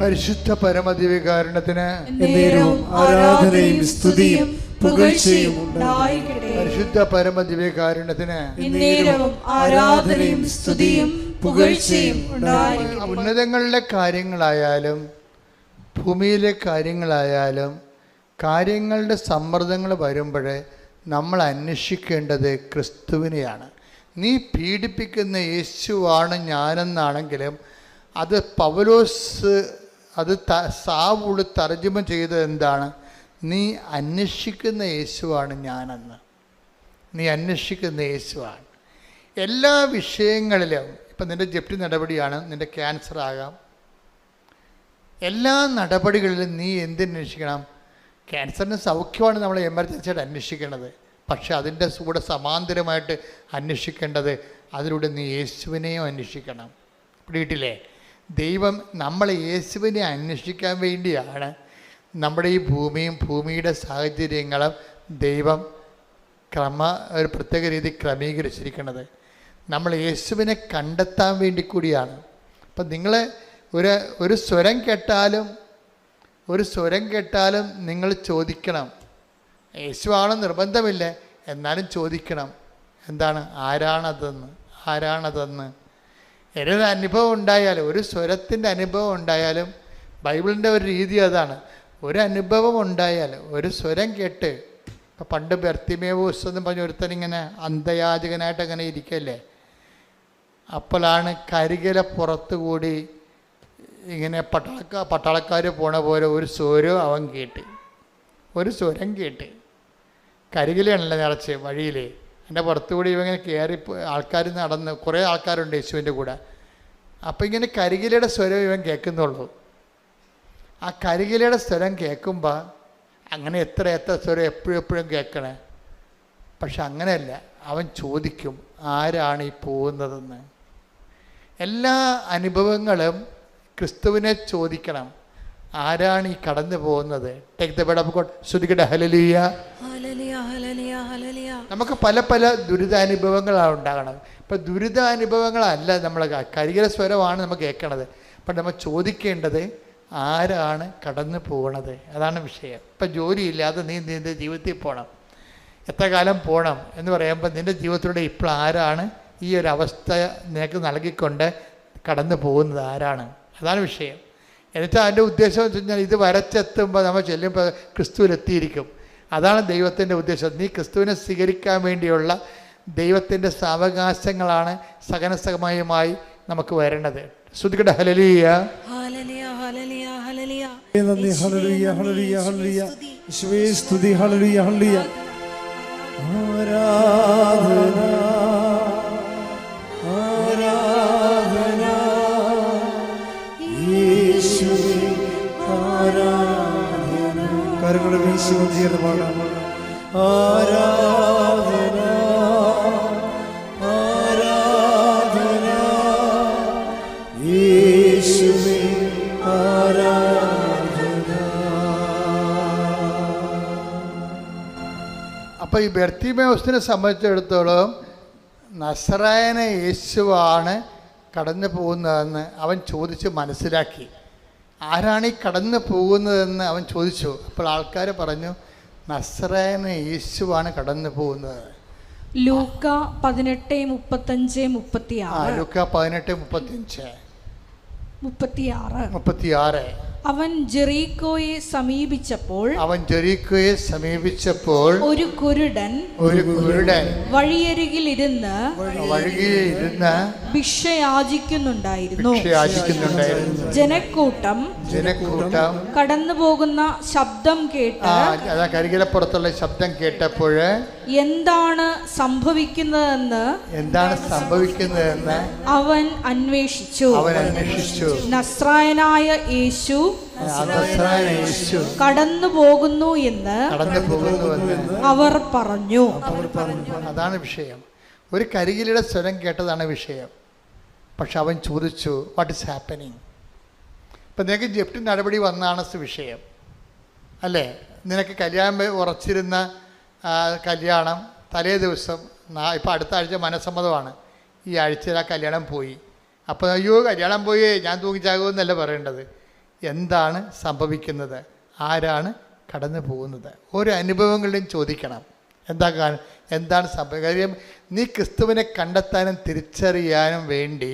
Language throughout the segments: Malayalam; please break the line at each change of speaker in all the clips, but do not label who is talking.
പരിശുദ്ധ പരമദിവ്യകാരുണ്യത്തിന്
ആരാധനയും സ്തുതിയും പുകഴ്ചയും ഉണ്ടായിരിക്കട്ടെ.
പരിശുദ്ധ പരമദിവ്യകാരുണ്യത്തിന്
ആരാധനയും സ്തുതിയും പുകഴ്ചയും ഉണ്ടായിരിക്കട്ടെ.
ഉന്നതങ്ങളിലെ കാര്യങ്ങളായാലും ഭൂമിയിലെ കാര്യങ്ങളായാലും കാര്യങ്ങളുടെ സമ്മർദ്ദങ്ങൾ വരുമ്പോൾ നമ്മൾ അന്വേഷിക്കേണ്ടത് ക്രിസ്തുവിനെയാണ്. നീ പീഡിപ്പിക്കുന്ന യേശുവാണ് ഞാനെന്നാണെങ്കിലും അത് പൗലോസ് സാവുൾ തർജ്ജമ ചെയ്തത് എന്താണ്? നീ അന്വേഷിക്കുന്ന യേശുവാണ് ഞാനെന്ന്. നീ അന്വേഷിക്കുന്ന യേശുവാണ്. എല്ലാ വിഷയങ്ങളിലും ഇപ്പം നിൻ്റെ ജപ്തി നടപടിയാണ്, നിൻ്റെ ക്യാൻസർ ആകാം, എല്ലാ നടപടികളിലും നീ എന്തന്വേഷിക്കണം? ക്യാൻസറിന് സൗഖ്യമാണ് നമ്മൾ എമർജൻസിയായിട്ട് അന്വേഷിക്കേണ്ടത്. പക്ഷെ അതിൻ്റെ കൂടെ സമാന്തരമായിട്ട് അന്വേഷിക്കേണ്ടത് അതിലൂടെ നീ യേശുവിനെയും അന്വേഷിക്കണം. പിടിയിട്ടില്ലേ? ദൈവം നമ്മളെ യേശുവിനെ അന്വേഷിക്കാൻ വേണ്ടിയാണ് നമ്മുടെ ഈ ഭൂമിയും ഭൂമിയുടെ സാഹചര്യങ്ങളും ദൈവം ഒരു പ്രത്യേക രീതി ക്രമീകരിച്ചിരിക്കുന്നത്. നമ്മൾ യേശുവിനെ കണ്ടെത്താൻ വേണ്ടി കൂടിയാണ്. അപ്പം നിങ്ങൾ ഒരു സ്വരം കേട്ടാലും നിങ്ങൾ ചോദിക്കണം. യേശുവാണെന്ന് നിർബന്ധമില്ല, എന്നാലും ചോദിക്കണം. എന്താണ്? ആരാണതെന്ന് ഏതൊരു അനുഭവം ഉണ്ടായാലും, ഒരു സ്വരത്തിൻ്റെ അനുഭവം ഉണ്ടായാലും, ബൈബിളിൻ്റെ ഒരു രീതി അതാണ്. ഒരു അനുഭവം ഉണ്ടായാൽ ഒരു സ്വരം കേട്ട്, ഇപ്പം പണ്ട് ബർത്തിമേവൂസ് എന്ന് പറഞ്ഞ ഒരുത്തനിങ്ങനെ അന്ധയാചകനായിട്ട് അങ്ങനെ ഇരിക്കല്ലേ, അപ്പോഴാണ് കരികില പുറത്തുകൂടി ഇങ്ങനെ പട്ടാളക്കാർ പോണ പോലെ ഒരു സ്വരം അവൻ കേട്ട്, ഒരു സ്വരം കേട്ട്. കരികിലാണല്ലോ നിറച്ച് വഴിയിൽ, എൻ്റെ പുറത്തുകൂടി ഇവങ്ങനെ കയറി ആൾക്കാർ നടന്ന്, കുറേ ആൾക്കാരുണ്ട് യേശുവിൻ്റെ കൂടെ. അപ്പം ഇങ്ങനെ കരികിലയുടെ സ്വരം ഇവൻ കേൾക്കുന്നുള്ളൂ. ആ കരികിലയുടെ സ്വരം കേൾക്കുമ്പോൾ അങ്ങനെ എത്ര സ്വരം എപ്പോഴും കേൾക്കണേ. പക്ഷെ അങ്ങനെയല്ല, അവൻ ചോദിക്കും ആരാണ് ഈ പോകുന്നതെന്ന്. എല്ലാ അനുഭവങ്ങളും ക്രിസ്തുവിനെ ചോദിക്കണം, ആരാണ് ഈ കടന്നു പോകുന്നത്. Take the bed of God. ശ്രുതികട ഹല്ലേലൂയ. നമുക്ക് പല ദുരിതാനുഭവങ്ങളാണ് ഉണ്ടാകണം. ഇപ്പം ദുരിതാനുഭവങ്ങളല്ല നമ്മൾ കരികില സ്വരമാണ് നമ്മൾ കേൾക്കണത്. അപ്പം നമ്മൾ ചോദിക്കേണ്ടത് ആരാണ് കടന്നു പോകണത്, അതാണ് വിഷയം. ഇപ്പം ജോലിയില്ലാതെ നീ നിൻ്റെ ജീവിതത്തിൽ പോകണം, എത്ര കാലം പോകണം എന്ന് പറയുമ്പോൾ നിൻ്റെ ജീവിതത്തിലൂടെ ഇപ്പോൾ ആരാണ് ഈ ഒരു അവസ്ഥ നിനക്ക് നൽകിക്കൊണ്ട് കടന്നു പോകുന്നത്, ആരാണ്, അതാണ് വിഷയം. എന്നിട്ട് അതിൻ്റെ ഉദ്ദേശം എന്ന് വെച്ച് കഴിഞ്ഞാൽ ഇത് വരച്ചെത്തുമ്പോൾ നമ്മൾ ചെല്ലുമ്പോൾ ക്രിസ്തുവിലെത്തിയിരിക്കും. അതാണ് ദൈവത്തിൻ്റെ ഉദ്ദേശം. നീ ക്രിസ്തുവിനെ സ്വീകരിക്കാൻ വേണ്ടിയുള്ള ദൈവത്തിൻ്റെ സാവകാശങ്ങളാണ് സകലസമയമായി നമുക്ക് വരണത്. ശ്രുതികട ഹല്ലേലൂയ.
നന്ദി, ഹല്ലേലൂയ, ഹല്ലേലൂയ, ഹല്ലേലൂയ. യേശുവേ സ്തുതി, ഹല്ലേലൂയ, ഹല്ലേലൂയ. ആരാധന, ആരാധന യേശുവേ, ആരാധന. കരങ്ങളെ വീശി ചേർന്ന് പാടാം. ആരാധന, ആരാധന യേശുവേ, ആരാധന.
അപ്പോൾ ഈ ബർത്തിമേവൂസിനെ സംബന്ധിച്ചിടത്തോളം നസറായന യേശുവാണ് കടന്നു പോകുന്നതെന്ന് അവൻ ചോദിച്ച് മനസ്സിലാക്കി. ആരാണ് ഈ കടന്നു പോകുന്നതെന്ന് അവൻ ചോദിച്ചു. അപ്പോൾ ആൾക്കാർ പറഞ്ഞു നസറായന യേശുവാണ് കടന്നു പോകുന്നത്.
ലൂക്ക 18:35-36.
ലൂക്ക 18:35-36.
അവൻ ജെറീക്കോയെ സമീപിച്ചപ്പോൾ ഒരു കുരുടൻ വഴിയരികിലിരുന്ന് ഭിക്ഷ യാചിക്കുന്നുണ്ടായിരുന്നു. ജനക്കൂട്ടം കടന്നുപോകുന്ന ശബ്ദം കേട്ട്
കരികിലപ്പുറത്തുള്ള ശബ്ദം കേട്ടപ്പോൾ
എന്താണ് സംഭവിക്കുന്നതെന്ന് അവൻ അന്വേഷിച്ചു. നസ്രായനായ യേശു കടന്നു പോകുന്നു എന്ന് അവർ പറഞ്ഞു.
അതാണ് വിഷയം. ഒരു കരികിലയുടെ സ്വരം കേട്ടതാണ് വിഷയം. പക്ഷെ അവൻ ചോദിച്ചു വാട്ട് ഈസ് ഹാപ്പനിങ്. ഇപ്പം നിനക്ക് ജപ്തി നടപടി വന്നാണ് വിഷയം അല്ലേ? നിനക്ക് കല്യാണം ഉറച്ചിരുന്ന കല്യാണം തലേ ദിവസം, ഇപ്പം അടുത്ത ആഴ്ച മനസ്സമ്മതമാണ്, ഈ ആഴ്ചയിൽ ആ കല്യാണം പോയി. അപ്പോൾ അയ്യോ കല്യാണം പോയി ഞാൻ തൂങ്ങിച്ചാകുമെന്നല്ല പറയേണ്ടത്. എന്താണ് സംഭവിക്കുന്നത്, ആരാണ് കടന്നു പോകുന്നത്. ഓരോ അനുഭവങ്ങളിലും ചോദിക്കണം എന്താണ് സംഭവിക്കുക. കാര്യം നീ ക്രിസ്തുവിനെ കണ്ടെത്താനും തിരിച്ചറിയാനും വേണ്ടി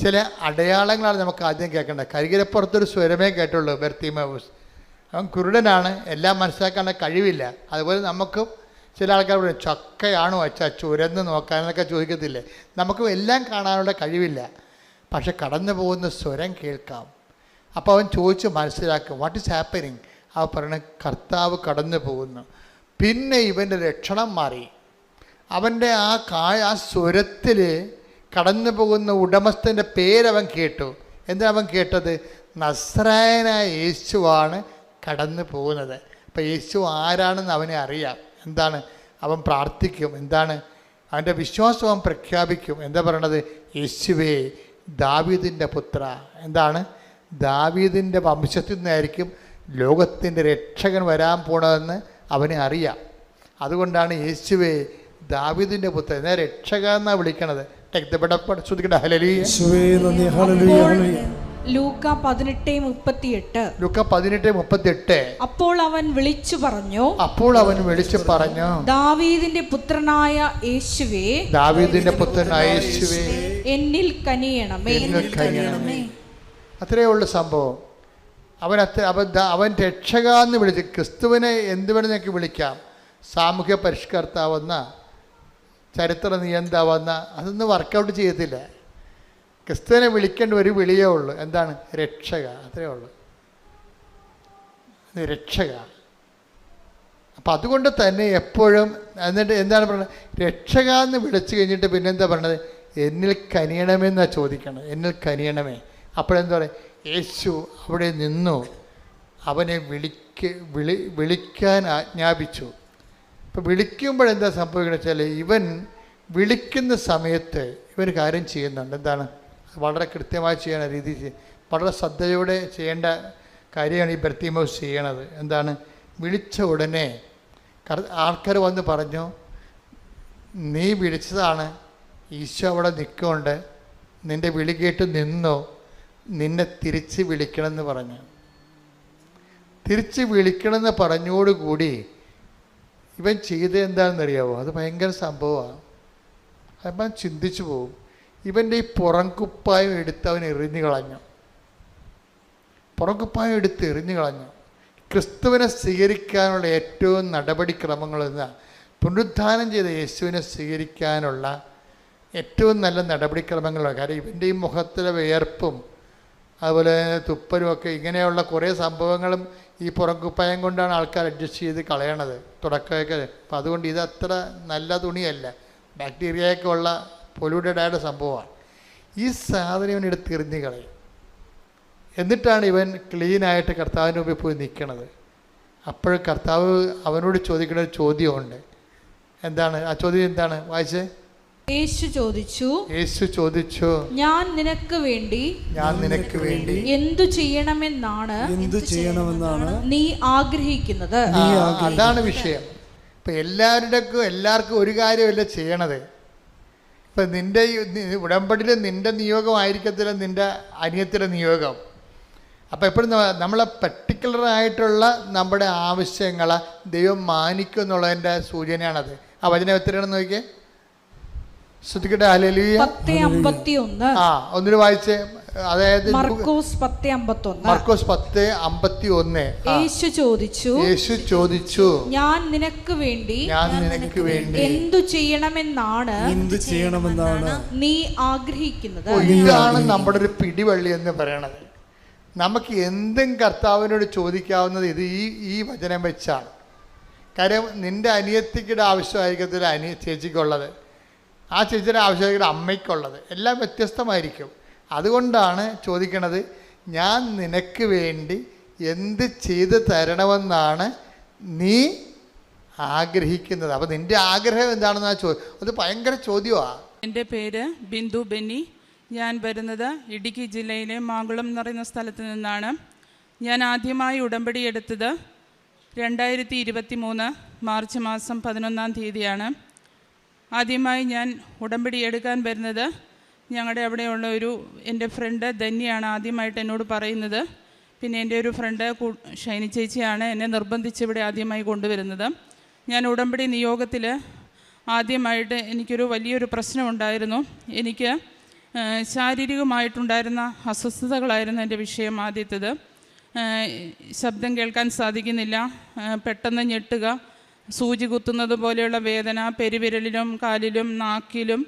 ചില അടയാളങ്ങളാണ് നമുക്ക് ആദ്യം കേൾക്കേണ്ടത്. കരികിരപ്പുറത്തൊരു സ്വരമേ കേട്ടുള്ളൂ ബർത്തിമേവൂസ്. അവൻ കുരുടനാണ്, എല്ലാം മനസ്സിലാക്കാനുള്ള കഴിവില്ല. അതുപോലെ നമുക്കും ചില ആൾക്കാർ പറയും ചക്കയാണോ അച്ഛാ ചുരന്ന് നോക്കാനൊക്കെ ചോദിക്കത്തില്ലേ. നമുക്കും എല്ലാം കാണാനുള്ള കഴിവില്ല, പക്ഷെ കടന്നു പോകുന്ന സ്വരം കേൾക്കാം. അപ്പോൾ അവൻ ചോദിച്ച് മനസ്സിലാക്കും വാട്ട് ഈസ് ഹാപ്പനിങ്. അവ പറയണ കർത്താവ് കടന്നു പോകുന്നു. പിന്നെ ഇവൻ്റെ ലക്ഷണം മാറി. അവൻ്റെ ആ സ്വരത്തിൽ കടന്നു പോകുന്ന ഉടമസ്ഥൻ്റെ പേരവൻ കേട്ടു. എന്താ അവൻ കേട്ടത്? നസ്രായനായ യേശുവാണ് കടന്നു പോകുന്നത്. അപ്പം യേശു ആരാണെന്ന് അവനെ അറിയാം. എന്താണ് അവൻ പ്രാർത്ഥിക്കും, എന്താണ് അവൻ്റെ വിശ്വാസം അവൻ പ്രഖ്യാപിക്കും. എന്താ പറയണത്? യേശുവേ ദാവീദിൻ്റെ പുത്ര. എന്താണ്? ദാവീദിൻ്റെ വംശത്തിൽ നിന്നായിരിക്കും ലോകത്തിൻ്റെ രക്ഷകൻ വരാൻ പോണതെന്ന് അവനെ അറിയാം. അതുകൊണ്ടാണ് യേശുവേ ദാവീദിൻ്റെ പുത്രൻ എന്നാ രക്ഷക എന്നാണ് വിളിക്കണത്.
ലൂക്ക 18:38.
ലൂക്ക 18:38.
അപ്പോൾ അവൻ വിളിച്ചു പറഞ്ഞു, ദാവീദിന്റെ പുത്രനായ യേശുവേ, എന്നിൽ കനിയണമേ.
അത്രയേ ഉള്ളൂ സംഭവം. അവൻ രക്ഷക എന്ന് വിളിച്ച്. ക്രിസ്തുവിനെ എന്ത് വേണമെന്നൊക്കെ വിളിക്കാം. സാമൂഹ്യ പരിഷ്കർത്താവെന്ന, ചരിത്ര നിയന്താവെന്ന, അതൊന്നും വർക്കൗട്ട് ചെയ്യത്തില്ല. ക്രിസ്തുവിനെ വിളിക്കേണ്ട ഒരു വിളിയേ ഉള്ളൂ. എന്താണ്? രക്ഷക. അത്രയേ ഉള്ളൂ, രക്ഷക. അപ്പം അതുകൊണ്ട് തന്നെ എപ്പോഴും എന്നിട്ട് എന്താണ് പറയുന്നത്? രക്ഷക എന്ന് വിളിച്ചു കഴിഞ്ഞിട്ട് പിന്നെന്താ പറയണത്? എന്നിൽ കനിയണമെന്നാണ് ചോദിക്കണം. എന്നിൽ കനിയണമേ. അപ്പോഴെന്താ പറയുക? യേശു അവിടെ നിന്നു അവനെ വിളിക്കാൻ ആജ്ഞാപിച്ചു. ഇപ്പം വിളിക്കുമ്പോഴെന്താ സംഭവിക്കുന്നത് വെച്ചാൽ ഇവൻ വിളിക്കുന്ന സമയത്ത് ഇവർ കാര്യം ചെയ്യുന്നുണ്ട്. എന്താണ്? വളരെ കൃത്യമായി ചെയ്യണ രീതി, വളരെ ശ്രദ്ധയോടെ ചെയ്യേണ്ട കാര്യമാണ് ഈ ബർത്തിമേവൂസ് ചെയ്യണത്. എന്താണ്? വിളിച്ച ഉടനെ ആൾക്കാർ വന്ന് പറഞ്ഞു, നീ വിളിച്ചതാണ്, ഈശോ അവിടെ നിൽക്കുന്നുണ്ട്, നിൻ്റെ വിളി കേട്ട് നിന്നോ, നിന്നെ തിരിച്ച് വിളിക്കണമെന്ന് പറഞ്ഞു. തിരിച്ച് വിളിക്കണമെന്ന് പറഞ്ഞോടുകൂടി ഇവൻ ചെയ്തത് എന്താണെന്നറിയാവോ? അത് ഭയങ്കര സംഭവമാണ്. അപ്പം ചിന്തിച്ചു പോകും. ഇവൻ്റെ ഈ പുറംകുപ്പായം എടുത്ത് അവൻ എറിഞ്ഞു കളഞ്ഞു. പുറംകുപ്പായം എടുത്ത് എറിഞ്ഞു കളഞ്ഞു. ക്രിസ്തുവിനെ സ്വീകരിക്കാനുള്ള ഏറ്റവും നടപടിക്രമങ്ങളെന്ന്, പുനരുദ്ധാനം ചെയ്ത യേശുവിനെ സ്വീകരിക്കാനുള്ള ഏറ്റവും നല്ല നടപടിക്രമങ്ങളാണ്. കാരണം ഇവൻ്റെ ഈ മുഖത്തിലെ വിയർപ്പും അതുപോലെ തുപ്പലുമൊക്കെ, ഇങ്ങനെയുള്ള കുറേ സംഭവങ്ങളും ഈ പുറംകുപ്പായം കൊണ്ടാണ് ആൾക്കാർ അഡ്ജസ്റ്റ് ചെയ്ത് കളയണത് തുടക്കമൊക്കെ. അപ്പം അതുകൊണ്ട് ഇതത്ര നല്ല തുണിയല്ല, ബാക്ടീരിയയൊക്കെ ഉള്ള പൊല്യൂട്ടഡ് ആയ സംഭവമാണ്. ഈ സാധനം ഇവൻ എടുത്ത് എറിഞ്ഞ് കളയും. എന്നിട്ടാണ് ഇവൻ ക്ലീനായിട്ട് കർത്താവിൻ്റെ മുമ്പിൽ പോയി നിൽക്കണത്. അപ്പോൾ കർത്താവ് അവനോട് ചോദിക്കുന്ന ഒരു ചോദ്യമുണ്ട്. എന്താണ് ആ ചോദ്യം? എന്താണ്? വായിച്ചേ.
യേശു ചോദിച്ചു, ഞാൻ നിനക്ക് വേണ്ടി എന്തു ചെയ്യണമെന്നാണ് നീ ആഗ്രഹിക്കുന്നത്?
അതാണ് വിഷയം. ഇപ്പം എല്ലാവർക്കും ഒരു കാര്യമല്ല ചെയ്യണത്. ഇപ്പം നിൻ്റെ ഉടമ്പടിയിൽ നിൻ്റെ നിയോഗമായിരിക്കത്തില്ല നിൻ്റെ അനിയത്തിൻ്റെ നിയോഗം. അപ്പോൾ എപ്പോഴും നമ്മളെ പർട്ടിക്കുലറായിട്ടുള്ള നമ്മുടെ ആവശ്യങ്ങളെ ദൈവം മാനിക്കും എന്നുള്ളതിൻ്റെ സൂചനയാണത്. ആ വചനം എത്രയാണെന്ന് നോക്കിയേ. ശ്രദ്ധിക്കട്ടെ. ഹല്ലേലൂയ.
10:51.
ഒന്നിന് വായിച്ചേ. അതായത്
മർക്കോസ് 10:51.
മർക്കോസ് 10:51.
യേശു ചോദിച്ചു, ഞാൻ നിനക്ക് വേണ്ടി എന്തു ചെയ്യണമെന്നാണ് നീ ആഗ്രഹിക്കുന്നത്?
ഇതാണ് നമ്മുടെ ഒരു പിടിവള്ളി എന്ന് പറയണത്. നമുക്ക് എന്തും കർത്താവിനോട് ചോദിക്കാവുന്നത് ഈ വചനം വെച്ചാണ്. കാര്യം നിൻ്റെ അനിയത്തിയുടെ ആവശ്യമായിരിക്കത്തില്ല ചേച്ചിക്കുള്ളത്, ആ ചേച്ചിയുടെ ആവശ്യമായിരിക്കും അമ്മയ്ക്കുള്ളത്, എല്ലാം വ്യത്യസ്തമായിരിക്കും. അതുകൊണ്ടാണ് ചോദിക്കണത്, ഞാൻ നിനക്ക് വേണ്ടി എന്ത് ചെയ്ത് തരണമെന്നാണ് നീ ആഗ്രഹിക്കുന്നത്. അപ്പം നിൻ്റെ ആഗ്രഹം എന്താണെന്നാ അത് ഭയങ്കര ചോദ്യമാണ്.
എൻ്റെ പേര് ബിന്ദു ബെന്നി. ഞാൻ വരുന്നത് ഇടുക്കി ജില്ലയിലെ മാങ്കുളം എന്ന് പറയുന്ന സ്ഥലത്ത് നിന്നാണ്. ഞാൻ ആദ്യമായി ഉടമ്പടി എടുത്തത് 2023 മാർച്ച് മാസം 11 തീയതിയാണ്. ആദ്യമായി ഞാൻ ഉടമ്പടി എടുക്കാൻ വരുന്നത് ഞങ്ങളുടെ അവിടെയുള്ള എൻ്റെ ഫ്രണ്ട് ധന്യാണ് ആദ്യമായിട്ട് എന്നോട് പറയുന്നത്, പിന്നെ എൻ്റെ ഒരു ഫ്രണ്ട് ഷൈനി ചേച്ചിയാണ് എന്നെ നിർബന്ധിച്ച് ഇവിടെ ആദ്യമായി കൊണ്ടുവരുന്നത്. ഞാൻ ഉടമ്പടി നിയോഗത്തിൽ ആദ്യമായിട്ട് എനിക്കൊരു വലിയൊരു പ്രശ്നമുണ്ടായിരുന്നു. എനിക്ക് ശാരീരികമായിട്ടുണ്ടായിരുന്ന അസ്വസ്ഥതകളായിരുന്നു എൻ്റെ വിഷയം. ആദ്യത്തേത് ശബ്ദം കേൾക്കാൻ സാധിക്കുന്നില്ല, പെട്ടെന്ന് ഞെട്ടുക, സൂചി കുത്തുന്നത് പോലെയുള്ള വേദന പെരുവിരലിലും കാലിലും നാക്കിലും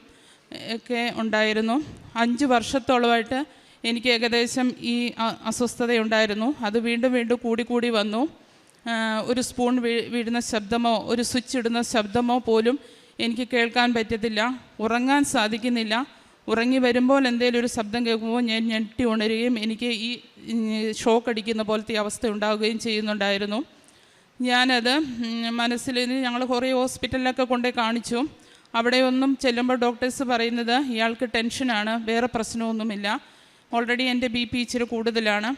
ഒക്കെ ഉണ്ടായിരുന്നു. 5 വർഷത്തോളമായിട്ട് എനിക്ക് ഏകദേശം ഈ അസ്വസ്ഥതയുണ്ടായിരുന്നു. അത് വീണ്ടും വീണ്ടും കൂടി വന്നു. ഒരു സ്പൂൺ വീഴുന്ന ശബ്ദമോ ഒരു സ്വിച്ച് ഇടുന്ന ശബ്ദമോ പോലും എനിക്ക് കേൾക്കാൻ പറ്റത്തില്ല. ഉറങ്ങാൻ സാധിക്കുന്നില്ല. ഉറങ്ങി വരുമ്പോൾ എന്തെങ്കിലും ഒരു ശബ്ദം കേൾക്കുമ്പോൾ ഞാൻ ഞെട്ടി ഉണരുകയും എനിക്ക് ഈ ഷോക്ക് അടിക്കുന്ന പോലത്തെ അവസ്ഥ ഉണ്ടാവുകയും ചെയ്യുന്നുണ്ടായിരുന്നു. ഞാനത് മനസ്സിൽ ഞങ്ങൾ കുറേ ഹോസ്പിറ്റലിലൊക്കെ കൊണ്ടുപോയി കാണിച്ചു. അവിടെയൊന്നും ചെല്ലുമ്പോൾ ഡോക്ടേഴ്സ് പറയുന്നത് ഇയാൾക്ക് ടെൻഷനാണ്, വേറെ പ്രശ്നമൊന്നുമില്ല, ഓൾറെഡി എൻ്റെ BP ഇച്ചിരി കൂടുതലാണ്,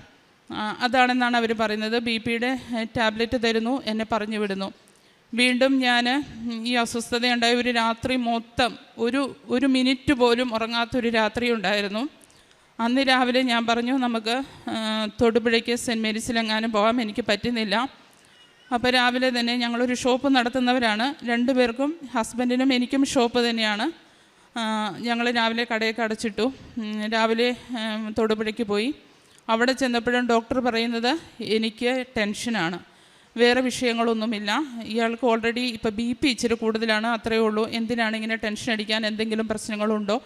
അതാണെന്നാണ് അവർ പറയുന്നത്. BP-യുടെ ടാബ്ലറ്റ് തരുന്നു, എന്നെ പറഞ്ഞു വിടുന്നു. വീണ്ടും ഞാൻ ഈ അസ്വസ്ഥതയുണ്ടായ ഒരു രാത്രി മൊത്തം ഒരു മിനിറ്റ് പോലും ഉറങ്ങാത്തൊരു രാത്രി ഉണ്ടായിരുന്നു. അന്ന് രാവിലെ ഞാൻ പറഞ്ഞു നമുക്ക് തൊടുപുഴയ്ക്ക് സെൻറ്റ് മേരീസിലെങ്ങാനും പോകാം, എനിക്ക് പറ്റുന്നില്ല. അപ്പോൾ രാവിലെ തന്നെ ഞങ്ങളൊരു ഷോപ്പ് നടത്തുന്നവരാണ്, 2 പേർക്കും ഹസ്ബൻഡിനും എനിക്കും ഷോപ്പ് തന്നെയാണ്. ഞങ്ങൾ രാവിലെ കടയൊക്കെ അടച്ചിട്ടു. രാവിലെ തൊടുപുഴയ്ക്ക് പോയി. അവിടെ ചെന്നപ്പോഴും ഡോക്ടർ പറയുന്നത് എനിക്ക് ടെൻഷനാണ്, വേറെ വിഷയങ്ങളൊന്നുമില്ല, ഇയാൾക്ക് ഓൾറെഡി ഇപ്പോൾ BP ഇച്ചിരി കൂടുതലാണ്, അത്രയേ ഉള്ളൂ, എന്തിനാണ് ഇങ്ങനെ ടെൻഷൻ അടിക്കാൻ, എന്തെങ്കിലും പ്രശ്നങ്ങളുണ്ടോ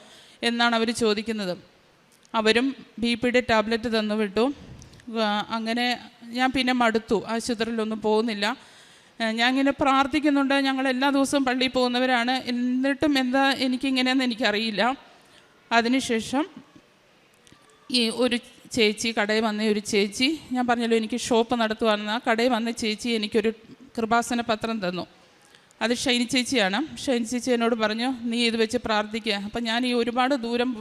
എന്നാണ് അവർ ചോദിക്കുന്നത്. അവരും BP-യുടെ ടാബ്ലറ്റ് തന്നു വിട്ടു. അങ്ങനെ ഞാൻ പിന്നെ മടുത്തു, ആശുപത്രിയിലൊന്നും പോകുന്നില്ല. ഞാൻ ഇങ്ങനെ പ്രാർത്ഥിക്കുന്നുണ്ട്, ഞങ്ങൾ എല്ലാ ദിവസവും പള്ളിയിൽ പോകുന്നവരാണ്, എന്നിട്ടും എന്താ എനിക്കിങ്ങനെയെന്ന് എനിക്കറിയില്ല. അതിനുശേഷം ഈ ഒരു ചേച്ചി, കടയിൽ വന്ന ഒരു ചേച്ചി, ഞാൻ പറഞ്ഞല്ലോ എനിക്ക് ഷോപ്പ് നടത്തുവാണെന്ന്, ആ കടയിൽ വന്ന ചേച്ചി എനിക്കൊരു കൃപാസന പത്രം തന്നു. അത് ഷൈനി ചേച്ചിയാണ്. ഷൈനി ചേച്ചി എന്നോട് പറഞ്ഞു നീ ഇത് വെച്ച് പ്രാർത്ഥിക്കുക. അപ്പം ഞാൻ ഈ ഒരുപാട് ദൂരം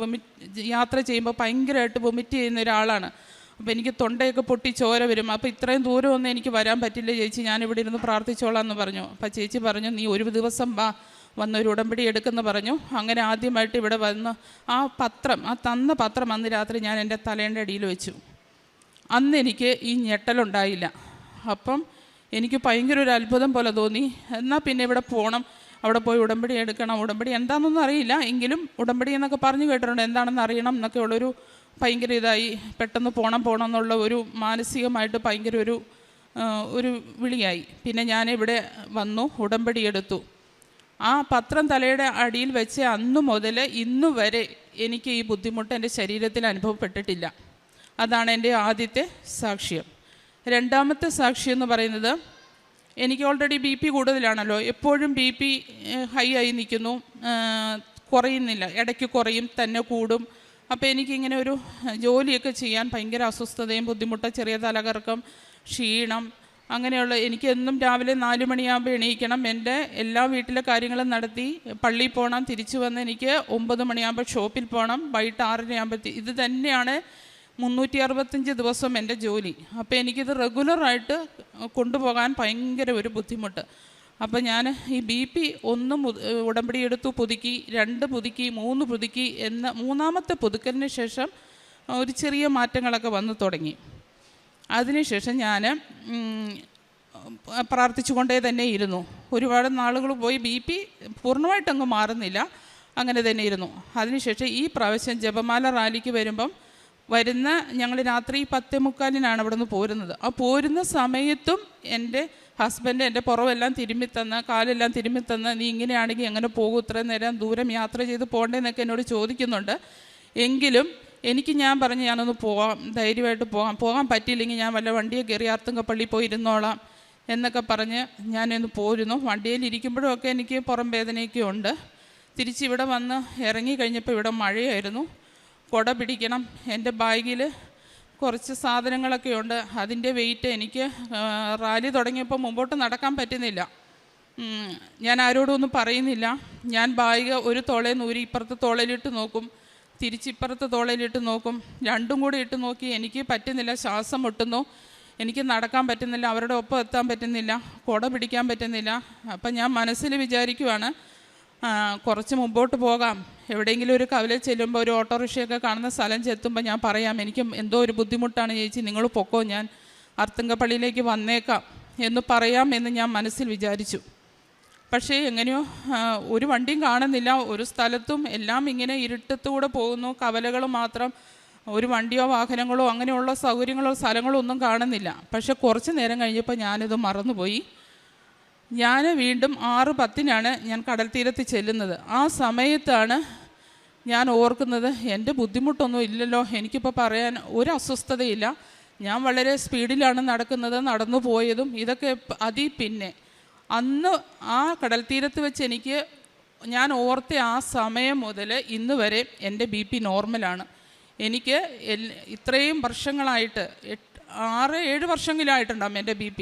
യാത്ര ചെയ്യുമ്പോൾ ഭയങ്കരമായിട്ട് വൊമിറ്റ് ചെയ്യുന്ന ഒരാളാണ്. അപ്പോൾ എനിക്ക് തൊണ്ടയൊക്കെ പൊട്ടി ചോര വരും. അപ്പോൾ ഇത്രയും ദൂരമൊന്നും എനിക്ക് വരാൻ പറ്റില്ല ചേച്ചി, ഞാനിവിടെ ഇരുന്ന് പ്രാർത്ഥിച്ചോളാം എന്ന് പറഞ്ഞു. അപ്പോൾ ചേച്ചി പറഞ്ഞു നീ ഒരു ദിവസം വന്നൊരു ഉടമ്പടി എടുക്കുമെന്ന് പറഞ്ഞു. അങ്ങനെ ആദ്യമായിട്ട് ഇവിടെ വന്ന് ആ തന്ന പത്രം അന്ന് രാത്രി ഞാൻ എൻ്റെ തലേൻ്റെ അടിയിൽ വെച്ചു. അന്ന് എനിക്ക് ഈ ഞെട്ടലുണ്ടായില്ല. അപ്പം എനിക്ക് ഭയങ്കര ഒരു അത്ഭുതം പോലെ തോന്നി. എന്നാൽ പിന്നെ ഇവിടെ പോകണം, അവിടെ പോയി ഉടമ്പടി എടുക്കണം. ഉടമ്പടി എന്താണെന്നൊന്നും അറിയില്ല, എങ്കിലും ഉടമ്പടി എന്നൊക്കെ പറഞ്ഞു കേട്ടിട്ടുണ്ട്, എന്താണെന്ന് അറിയണം എന്നൊക്കെ ഉള്ളൊരു ഭയങ്കര ഇതായി. പെട്ടെന്ന് പോകണം എന്നുള്ള ഒരു മാനസികമായിട്ട് ഭയങ്കര ഒരു വിളിയായി. പിന്നെ ഞാനിവിടെ വന്നു, ഉടമ്പടി എടുത്തു. ആ പത്രം തലയുടെ അടിയിൽ വെച്ച് അന്നു മുതൽ ഇന്നു വരെ എനിക്ക് ഈ ബുദ്ധിമുട്ട് എൻ്റെ ശരീരത്തിൽ അനുഭവപ്പെട്ടിട്ടില്ല. അതാണ് എൻ്റെ ആദ്യത്തെ സാക്ഷ്യം. രണ്ടാമത്തെ സാക്ഷ്യം എന്ന് പറയുന്നത്, എനിക്ക് ഓൾറെഡി BP കൂടുതലാണല്ലോ, എപ്പോഴും BP ഹൈ ആയി നിൽക്കുന്നു, കുറയുന്നില്ല, ഇടയ്ക്ക് കുറയും തന്നെ കൂടും. അപ്പോൾ എനിക്കിങ്ങനെ ഒരു ജോലിയൊക്കെ ചെയ്യാൻ ഭയങ്കര അസ്വസ്ഥതയും ബുദ്ധിമുട്ട്, ചെറിയ തലകറക്കം, ക്ഷീണം, അങ്ങനെയുള്ള. എനിക്ക് എന്നും രാവിലെ 4 മണിയാകുമ്പോൾ എണീക്കണം, എൻ്റെ എല്ലാ വീട്ടിലെ കാര്യങ്ങളും നടത്തി പള്ളിയിൽ പോകണം, തിരിച്ചു വന്ന് എനിക്ക് 9 മണിയാകുമ്പോൾ ഷോപ്പിൽ പോകണം, വൈകിട്ട് 6:30 ഇത് തന്നെയാണ് 365 ദിവസം എൻ്റെ ജോലി. അപ്പോൾ എനിക്കിത് റെഗുലറായിട്ട് കൊണ്ടുപോകാൻ ഭയങ്കര ഒരു ബുദ്ധിമുട്ട്. അപ്പോൾ ഞാൻ ഈ BP 1 ഉടമ്പടി എടുത്തു, പുതുക്കി, 2 പുതുക്കി, 3 പുതുക്കി എന്ന 3-ാമത്തെ പുതുക്കലിന് ശേഷം ഒരു ചെറിയ മാറ്റങ്ങളൊക്കെ വന്നു തുടങ്ങി. അതിനുശേഷം ഞാൻ പ്രാർത്ഥിച്ചു കൊണ്ടേ തന്നെ ഇരുന്നു. ഒരുപാട് നാളുകൾ പോയി, BP പൂർണ്ണമായിട്ടങ്ങ് മാറുന്നില്ല, അങ്ങനെ തന്നെ ഇരുന്നു. അതിനുശേഷം ഈ പ്രാവശ്യം ജപമാല റാലിക്ക് ഞങ്ങൾ രാത്രി 10:45 അവിടെ നിന്ന് പോരുന്നത്. ആ പോരുന്ന സമയത്തും എൻ്റെ ഹസ്ബൻഡ് എൻ്റെ പുറമെല്ലാം തിരുമ്മിത്തന്ന്, കാലെല്ലാം തിരുമ്മിത്തന്ന്, നീ ഇങ്ങനെയാണെങ്കിൽ എങ്ങനെ പോകും, ഇത്രയും നേരം ദൂരം യാത്ര ചെയ്ത് പോകേണ്ടതെന്നൊക്കെ എന്നോട് ചോദിക്കുന്നുണ്ട്. എങ്കിലും ഞാൻ പറഞ്ഞു ഞാനൊന്ന് പോകാം, ധൈര്യമായിട്ട് പോകാൻ പറ്റിയില്ലെങ്കിൽ ഞാൻ വല്ല വണ്ടിയെ കയറി ആർത്തുങ്കപ്പള്ളി പോയി ഇരുന്നോളാം എന്നൊക്കെ പറഞ്ഞ് ഞാനൊന്ന് പോരുന്നു. വണ്ടിയിലിരിക്കുമ്പോഴൊക്കെ എനിക്ക് പുറം വേദനയൊക്കെ ഉണ്ട്. തിരിച്ചിവിടെ വന്ന് ഇറങ്ങി കഴിഞ്ഞപ്പോൾ ഇവിടെ മഴയായിരുന്നു. കുട പിടിക്കണം, എൻ്റെ ബാഗിൽ കുറച്ച് സാധനങ്ങളൊക്കെ ഉണ്ട്, അതിൻ്റെ വെയിറ്റ് എനിക്ക് റാലി തുടങ്ങിയപ്പോൾ മുമ്പോട്ട് നടക്കാൻ പറ്റുന്നില്ല. ഞാൻ ആരോടും ഒന്നും പറയുന്നില്ല. ഞാൻ ബാഗ് ഒരു തോളയിൽ നൂരി ഇപ്പുറത്തെ തോളയിലിട്ട് നോക്കും, തിരിച്ചിപ്പുറത്തെ തോളയിലിട്ട് നോക്കും, രണ്ടും കൂടി ഇട്ട് നോക്കി, എനിക്ക് പറ്റുന്നില്ല, ശ്വാസം മുട്ടുന്നു, എനിക്ക് നടക്കാൻ പറ്റുന്നില്ല, അവരുടെ ഒപ്പം എത്താൻ പറ്റുന്നില്ല, കുട പിടിക്കാൻ പറ്റുന്നില്ല. അപ്പം ഞാൻ മനസ്സിൽ വിചാരിക്കുവാണ്, കുറച്ച് മുമ്പോട്ട് പോകാം, എവിടെയെങ്കിലും ഒരു കവലയിൽ ചെല്ലുമ്പോൾ ഒരു ഓട്ടോറിക്ഷയൊക്കെ കാണുന്ന സ്ഥലം ചെത്തുമ്പോൾ ഞാൻ പറയാം, എനിക്ക് എന്തോ ഒരു ബുദ്ധിമുട്ടാണ് ചേച്ചി, നിങ്ങൾ പൊക്കോ, ഞാൻ അർത്തുങ്കപ്പള്ളിയിലേക്ക് വന്നേക്കാം എന്ന് പറയാം എന്ന് ഞാൻ മനസ്സിൽ വിചാരിച്ചു. പക്ഷേ എങ്ങനെയോ ഒരു വണ്ടിയും കാണുന്നില്ല, ഒരു സ്ഥലത്തും എല്ലാം ഇങ്ങനെ ഇരുട്ടത്തൂടെ പോകുന്നു, കവലകൾ മാത്രം, ഒരു വണ്ടിയോ വാഹനങ്ങളോ അങ്ങനെയുള്ള സൗകര്യങ്ങളോ സ്ഥലങ്ങളോ ഒന്നും കാണുന്നില്ല. പക്ഷെ കുറച്ച് നേരം കഴിഞ്ഞപ്പോൾ ഞാനിത് മറന്നുപോയി. ഞാൻ വീണ്ടും 6:10 ഞാൻ കടൽ തീരത്ത് ചെല്ലുന്നത്. ആ സമയത്താണ് ഞാൻ ഓർക്കുന്നത്, എൻ്റെ ബുദ്ധിമുട്ടൊന്നും ഇല്ലല്ലോ, എനിക്കിപ്പോൾ പറയാൻ ഒരു അസ്വസ്ഥതയില്ല, ഞാൻ വളരെ സ്പീഡിലാണ് നടക്കുന്നത്, നടന്നു പോയതും ഇതൊക്കെ. പിന്നെ അന്ന് ആ കടൽ തീരത്ത് വെച്ച് ഞാൻ ഓർത്ത ആ സമയം മുതൽ ഇന്ന് വരെ എൻ്റെ BP നോർമലാണ്. എനിക്ക് ഇത്രയും വർഷങ്ങളായിട്ട് 6-7 വർഷങ്ങളായിട്ടുണ്ടാകും എൻ്റെ BP.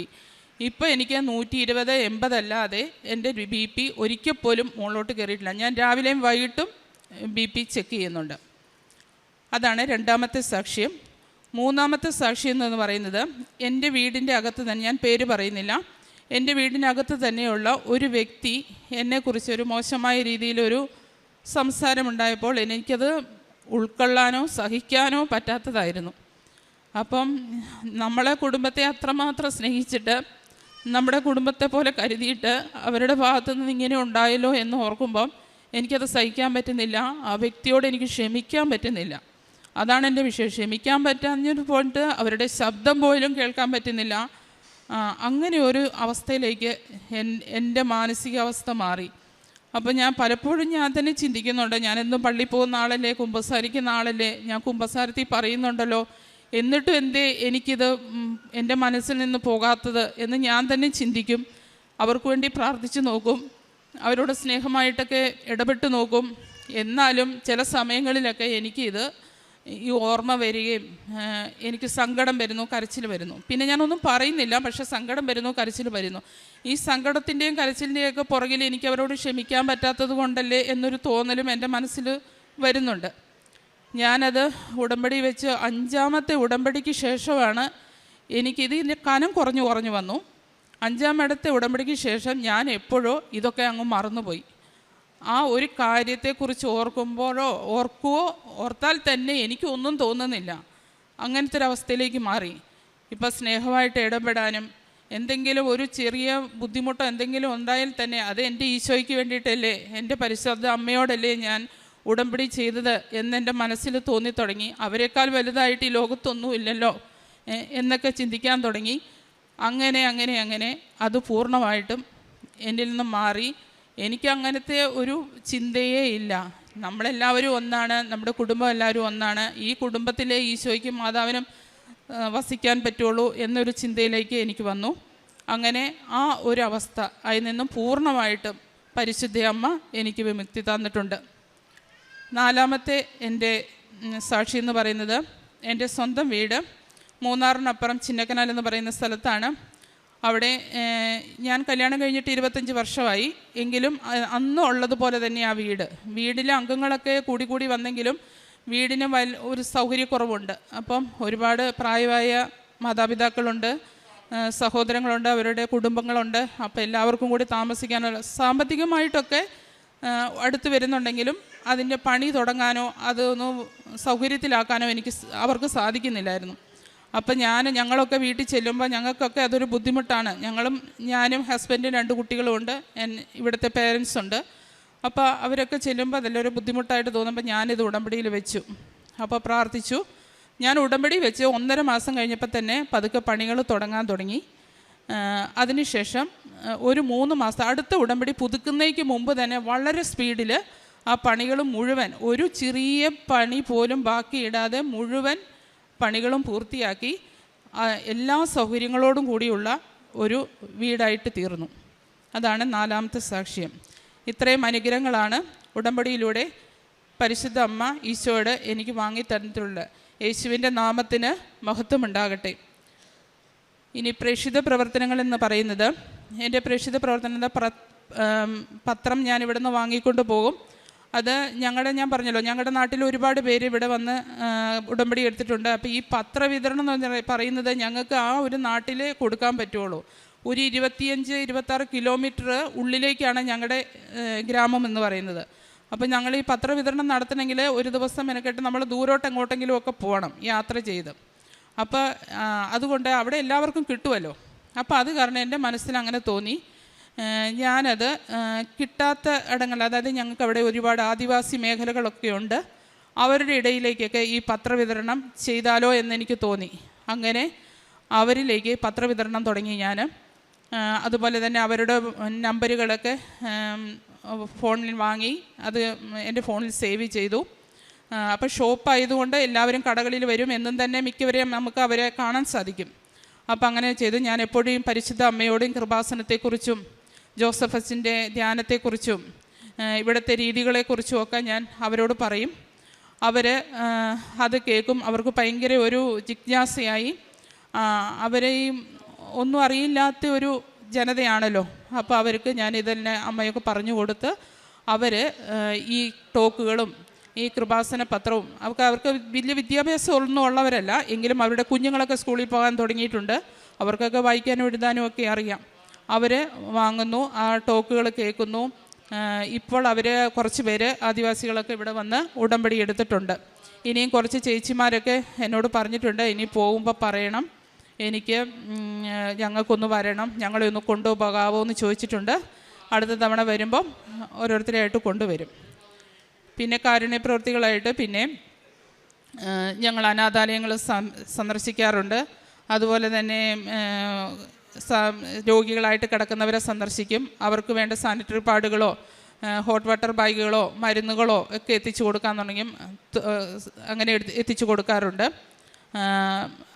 ഇപ്പോൾ എനിക്ക് 120/80 അല്ലാതെ എൻ്റെ BP ഒരിക്കൽ പോലും മുകളിലോട്ട് കയറിയിട്ടില്ല. ഞാൻ രാവിലെയും വൈകിട്ടും BP ചെക്ക് ചെയ്യുന്നുണ്ട്. അതാണ് രണ്ടാമത്തെ സാക്ഷ്യം. മൂന്നാമത്തെ സാക്ഷ്യം എന്ന് പറയുന്നത്, എൻ്റെ വീടിൻ്റെ അകത്ത് തന്നെ, ഞാൻ പേര് പറയുന്നില്ല, എൻ്റെ വീടിനകത്ത് തന്നെയുള്ള ഒരു വ്യക്തി എന്നെക്കുറിച്ച് ഒരു മോശമായ രീതിയിലൊരു സംസാരമുണ്ടായപ്പോൾ എനിക്കത് ഉൾക്കൊള്ളാനോ സഹിക്കാനോ പറ്റാത്തതായിരുന്നു. അപ്പം നമ്മളെ കുടുംബത്തെ അത്രമാത്രം സ്നേഹിച്ചിട്ട്, നമ്മുടെ കുടുംബത്തെ പോലെ കരുതിയിട്ട് അവരുടെ ഭാഗത്തു നിന്ന് ഇങ്ങനെ ഉണ്ടായല്ലോ എന്ന് ഓർക്കുമ്പം എനിക്കത് സഹിക്കാൻ പറ്റുന്നില്ല. ആ വ്യക്തിയോട് എനിക്ക് ക്ഷമിക്കാൻ പറ്റുന്നില്ല. അതാണ് എൻ്റെ വിഷയം. ക്ഷമിക്കാൻ പറ്റാഞ്ഞൊരു പോയിട്ട് അവരുടെ ശബ്ദം പോലും കേൾക്കാൻ പറ്റുന്നില്ല. അങ്ങനെ ഒരു അവസ്ഥയിലേക്ക് എൻ്റെ മാനസികാവസ്ഥ മാറി. അപ്പോൾ ഞാൻ പലപ്പോഴും ഞാൻ തന്നെ ചിന്തിക്കുന്നുണ്ട്, ഞാനെന്നും പള്ളിയിൽ പോകുന്ന ആളല്ലേ, കുമ്പസാരിക്കുന്ന ആളല്ലേ, ഞാൻ കുമ്പസാരത്തിൽ പറയുന്നുണ്ടല്ലോ, എന്നിട്ടും എന്തേ എനിക്കിത് എൻ്റെ മനസ്സിൽ നിന്ന് പോകാത്തത് എന്ന് ഞാൻ തന്നെ ചിന്തിക്കും. അവർക്ക് വേണ്ടി പ്രാർത്ഥിച്ച് നോക്കും, അവരോട് സ്നേഹമായിട്ടൊക്കെ ഇടപെട്ട് നോക്കും. എന്നാലും ചില സമയങ്ങളിലൊക്കെ എനിക്കിത് ഈ ഓർമ്മ വരികയും എനിക്ക് സങ്കടം വരുന്നു, കരച്ചിൽ വരുന്നു. പിന്നെ ഞാനൊന്നും പറയുന്നില്ല, പക്ഷെ സങ്കടം വരുന്നു, കരച്ചിൽ വരുന്നു. ഈ സങ്കടത്തിൻ്റെയും കരച്ചിലിൻ്റെയൊക്കെ പുറകിൽ എനിക്ക് അവരോട് ക്ഷമിക്കാൻ പറ്റാത്തത് കൊണ്ടല്ലേ എന്നൊരു തോന്നലും എൻ്റെ മനസ്സിൽ വരുന്നുണ്ട്. ഞാനത് ഉടമ്പടി വെച്ച് 5ാമത്തെ ഉടമ്പടിക്ക് ശേഷമാണ് എനിക്കിതിൻ്റെ കനം കുറഞ്ഞു വന്നു. 5ാമത്തെ ഉടമ്പടിക്ക് ശേഷം ഞാൻ എപ്പോഴോ ഇതൊക്കെ അങ്ങ് മറന്നുപോയി. ആ ഒരു കാര്യത്തെക്കുറിച്ച് ഓർത്താൽ തന്നെ എനിക്കൊന്നും തോന്നുന്നില്ല. അങ്ങനത്തെ ഒരവസ്ഥയിലേക്ക് മാറി. ഇപ്പം സ്നേഹമായിട്ട് ഇടപെടാനും എന്തെങ്കിലും ഒരു ചെറിയ ബുദ്ധിമുട്ടോ എന്തെങ്കിലും ഉണ്ടായാൽ തന്നെ അത് എൻ്റെ ഈശോയ്ക്ക് വേണ്ടിയിട്ടല്ലേ, എൻ്റെ പരിശുദ്ധ അമ്മയോടല്ലേ ഞാൻ ഉടമ്പടി ചെയ്തത് എന്നെൻ്റെ മനസ്സിൽ തോന്നിത്തുടങ്ങി. അവരെക്കാൾ വലുതായിട്ട് ഈ ലോകത്തൊന്നും ഇല്ലല്ലോ എന്നൊക്കെ ചിന്തിക്കാൻ തുടങ്ങി. അങ്ങനെ അത് പൂർണ്ണമായിട്ടും എന്നിൽ നിന്നും മാറി. എനിക്ക് അങ്ങനത്തെ ഒരു ചിന്തയേ ഇല്ല. നമ്മളെല്ലാവരും ഒന്നാണ്, നമ്മുടെ കുടുംബം എല്ലാവരും ഒന്നാണ്, ഈ കുടുംബത്തിലെ ഈശോയ്ക്കും മാതാവിനും വസിക്കാൻ പറ്റുള്ളൂ എന്നൊരു ചിന്തയിലേക്ക് എനിക്ക് വന്നു. അങ്ങനെ ആ ഒരു അവസ്ഥ അതിൽ നിന്നും പൂർണ്ണമായിട്ടും പരിശുദ്ധ അമ്മ എനിക്ക് വിമുക്തി തന്നിട്ടുണ്ട്. 4ാമത്തെ എൻ്റെ സാക്ഷി എന്ന് പറയുന്നത്, എൻ്റെ സ്വന്തം വീട് മൂന്നാറിനപ്പുറം ചിന്നക്കനാൽ എന്ന് പറയുന്ന സ്ഥലത്താണ്. അവിടെ ഞാൻ കല്യാണം കഴിഞ്ഞിട്ട് 25 വർഷമായി. എങ്കിലും അന്ന് ഉള്ളതുപോലെ തന്നെ ആ വീടിലെ അംഗങ്ങളൊക്കെ കൂടി വന്നെങ്കിലും വീടിന് ഒരു സൗകര്യക്കുറവുണ്ട്. അപ്പം ഒരുപാട് പ്രായമായ മാതാപിതാക്കളുണ്ട്, സഹോദരങ്ങളുണ്ട്, അവരുടെ കുടുംബങ്ങളുണ്ട്. അപ്പോൾ എല്ലാവർക്കും കൂടി താമസിക്കാനുള്ള സാമ്പത്തികമായിട്ടൊക്കെ അടുത്ത് വരുന്നുണ്ടെങ്കിലും അതിൻ്റെ പണി തുടങ്ങാനോ അതൊന്ന് സൗകര്യത്തിലാക്കാനോ അവർക്ക് സാധിക്കുന്നില്ലായിരുന്നു. അപ്പം ഞങ്ങളൊക്കെ വീട്ടിൽ ചെല്ലുമ്പോൾ ഞങ്ങൾക്കൊക്കെ അതൊരു ബുദ്ധിമുട്ടാണ്. ഞാനും ഹസ്ബൻഡും 2 കുട്ടികളും ഉണ്ട്, ഇവിടുത്തെ പേരൻസ് ഉണ്ട്. അപ്പോൾ അവരൊക്കെ ചെല്ലുമ്പോൾ അതെല്ലാം ബുദ്ധിമുട്ടായിട്ട് തോന്നുമ്പോൾ ഞാനിത് ഉടമ്പടിയിൽ വെച്ചു. അപ്പോൾ പ്രാർത്ഥിച്ചു. ഞാൻ ഉടമ്പടി വെച്ച് 1.5 മാസം കഴിഞ്ഞപ്പോൾ തന്നെ പതുക്കെ പണികൾ തുടങ്ങാൻ തുടങ്ങി. അതിനുശേഷം ഒരു 3 മാസം അടുത്ത ഉടമ്പടി പുതുക്കുന്നതിന് മുമ്പ് തന്നെ വളരെ സ്പീഡിൽ ആ പണികൾ മുഴുവൻ, ഒരു ചെറിയ പണി പോലും ബാക്കിയിടാതെ മുഴുവൻ പണികളും പൂർത്തിയാക്കി എല്ലാ സൗകര്യങ്ങളോടും കൂടിയുള്ള ഒരു വീടായിട്ട് തീർന്നു. അതാണ് 4ാമത്തെ സാക്ഷ്യം. ഇത്രയും അനുഗ്രഹങ്ങളാണ് ഉടമ്പടിയിലൂടെ പരിശുദ്ധ അമ്മ ഈശോയോട് എനിക്ക് വാങ്ങി തന്നിട്ടുള്ളത്. യേശുവിൻ്റെ നാമത്തിന് മഹത്വമുണ്ടാകട്ടെ. ഇനി പ്രേക്ഷിത പ്രവർത്തനങ്ങൾ എന്ന് പറയുന്നത്, എൻ്റെ പ്രേക്ഷിത പ്രവർത്തനം പത്രം ഞാൻ ഇവിടെ നിന്ന് വാങ്ങിക്കൊണ്ട് പോകും. അത് ഞാൻ പറഞ്ഞല്ലോ, ഞങ്ങളുടെ നാട്ടിൽ ഒരുപാട് പേര് ഇവിടെ വന്ന് ഉടമ്പടി എടുത്തിട്ടുണ്ട്. അപ്പോൾ ഈ പത്രവിതരണം എന്ന് പറയുന്നത് ഞങ്ങൾക്ക് ആ ഒരു നാട്ടിലേ കൊടുക്കാൻ പറ്റുള്ളൂ. ഒരു 25-26 കിലോമീറ്റർ ഉള്ളിലേക്കാണ് ഞങ്ങളുടെ ഗ്രാമം എന്ന് പറയുന്നത്. അപ്പോൾ ഞങ്ങൾ ഈ പത്രവിതരണം നടത്തണമെങ്കിൽ ഒരു ദിവസം മെനക്കെട്ട് നമ്മൾ ദൂരോട്ട് എങ്ങോട്ടെങ്കിലും ഒക്കെ പോകണം യാത്ര ചെയ്ത്. അപ്പോൾ അതുകൊണ്ട് അവിടെ എല്ലാവർക്കും കിട്ടുമല്ലോ. അപ്പോൾ അത് കാരണം എൻ്റെ മനസ്സിൽ അങ്ങനെ തോന്നി. ഞാനത് കിട്ടാത്ത ഇടങ്ങൾ, അതായത് ഞങ്ങൾക്ക് അവിടെ ഒരുപാട് ആദിവാസി മേഖലകളൊക്കെ ഉണ്ട്, അവരുടെ ഇടയിലേക്കൊക്കെ ഈ പത്രവിതരണം ചെയ്താലോ എന്നെനിക്ക് തോന്നി. അങ്ങനെ അവരിലേക്ക് പത്രവിതരണം തുടങ്ങി ഞാൻ. അതുപോലെ തന്നെ അവരുടെ നമ്പറുകളൊക്കെ ഫോണിൽ വാങ്ങി അത് എൻ്റെ ഫോണിൽ സേവ് ചെയ്തു. അപ്പോൾ ഷോപ്പായതുകൊണ്ട് എല്ലാവരും കടകളിൽ വരും, എന്നും തന്നെ മിക്കവരെയും നമുക്ക് അവരെ കാണാൻ സാധിക്കും. അപ്പോൾ അങ്ങനെ ചെയ്തു. ഞാൻ എപ്പോഴും പരിശുദ്ധ അമ്മയോടും കൃപാസനത്തെക്കുറിച്ചും ജോസഫസിൻ്റെ ധ്യാനത്തെക്കുറിച്ചും ഇവിടുത്തെ രീതികളെക്കുറിച്ചും ഒക്കെ ഞാൻ അവരോട് പറയും. അവർ അത് കേൾക്കും. അവർക്ക് ഭയങ്കര ഒരു ജിജ്ഞാസയായി. അവരെയും ഒന്നും അറിയില്ലാത്ത ഒരു ജനതയാണല്ലോ. അപ്പോൾ അവർക്ക് ഞാൻ ഇതെല്ലാം അമ്മയൊക്കെ പറഞ്ഞു കൊടുത്ത് അവർ ഈ ടോക്കുകളും ഈ കൃപാസന പത്രവും അവർക്ക് വലിയ വിദ്യാഭ്യാസം ഒന്നും ഉള്ളവരല്ല, എങ്കിലും അവരുടെ കുഞ്ഞുങ്ങളൊക്കെ സ്കൂളിൽ പോകാൻ തുടങ്ങിയിട്ടുണ്ട്. അവർക്കൊക്കെ വായിക്കാനും എഴുതാനും ഒക്കെ അറിയാം. അവർ വാങ്ങുന്നു, ആ ടോക്കുകൾ കേൾക്കുന്നു. ഇപ്പോൾ അവർ കുറച്ച് പേര് ആദിവാസികളൊക്കെ ഇവിടെ വന്ന് ഉടമ്പടി എടുത്തിട്ടുണ്ട്. ഇനിയും കുറച്ച് ചേച്ചിമാരൊക്കെ എന്നോട് പറഞ്ഞിട്ടുണ്ട്, ഇനി പോകുമ്പോൾ പറയണം, എനിക്ക് ഞങ്ങൾക്കൊന്ന് വരണം, ഞങ്ങളെ ഒന്ന് കൊണ്ടുപോകാമോ എന്ന് ചോദിച്ചിട്ടുണ്ട്. അടുത്ത തവണ വരുമ്പം ഓരോരുത്തരെയായിട്ട് കൊണ്ടുവരും. പിന്നെ കാരുണ്യപ്രവൃത്തികളായിട്ട് പിന്നെ ഞങ്ങൾ അനാഥാലയങ്ങൾ സന്ദർശിക്കാറുണ്ട്. അതുപോലെ തന്നെ രോഗികളായിട്ട് കിടക്കുന്നവരെ സന്ദർശിക്കും. അവർക്ക് വേണ്ട സാനിറ്ററി പാഡുകളോ ഹോട്ട് വാട്ടർ ബാഗുകളോ മരുന്നുകളോ ഒക്കെ എത്തിച്ചു കൊടുക്കാമെന്നുണ്ടെങ്കിൽ അങ്ങനെ എത്തിച്ചു കൊടുക്കാറുണ്ട്.